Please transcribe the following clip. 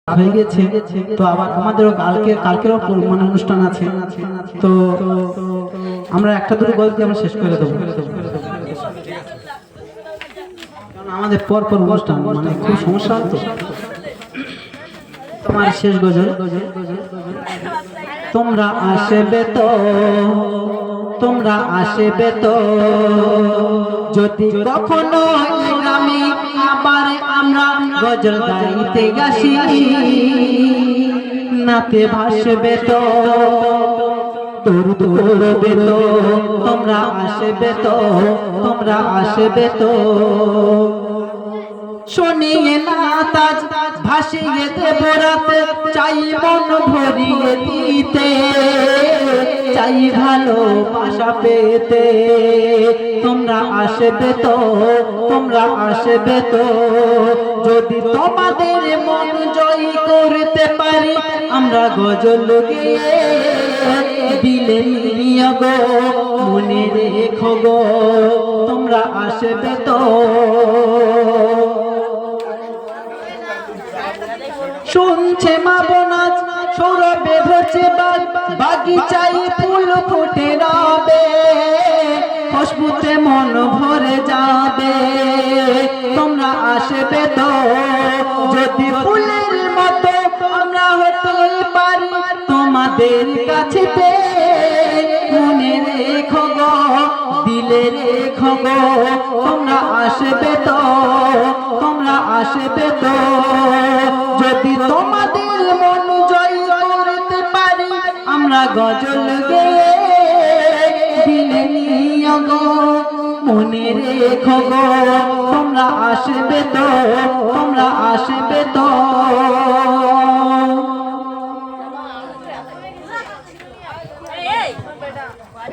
হয়ে গেছে। তো আবার আমাদেরও কালকেরও মানে অনুষ্ঠান আছে। তো আমরা একটা দুটো গল্প আমরা শেষ করে দেবো, কারণ আমাদের পর অনুষ্ঠান মানে খুব সমস্যা হতো। তোমার শেষ গজল, তোমরা আসবে তো, তোমরা আসবে তো, যদি কখনো গ্রামে আবার আমরা গজল গাইতে আসি, নাতে ভাসবে তো, দরুদ পড়বে তো, তোমরা আসবে তো, তোমরা আসবে তো, শুনিয়ে না তাজ ভাসিয়ে দেব রাতে, চাই মন ভরিয়ে দিতে, চাই ভালোবাসা পেতে, তোমরা আসবে তো, তোমরা আসবে তো, যদি তোমাদের মন জয় করতে পারি আমরা গজল গেয়ে দিলে নিয়ে গো, মনে রেখো গো, তোমরা আসবে তো। শুনছে মা বোনাজ সৌরভে ধরছে বাগিচায় ফুল ফুটে রবে, খুশবুতে মন ভরে যাবে, তোমরা আসবে তো, যদি ফুলের মতো আমরা হতে পারি তোমাদের কাছেতে, মনে রেখো গো, দিলে রেখো গো, তোমরা আসবে তো, তোমরা আসবে তো, যদি তোমাদের মন জয় করতে পারি আমরা গজল গেয়ে দিলে নিয়ে গো, মনে রেখো গো, তোমরা আসবে তো, তোমরা আসবে তো।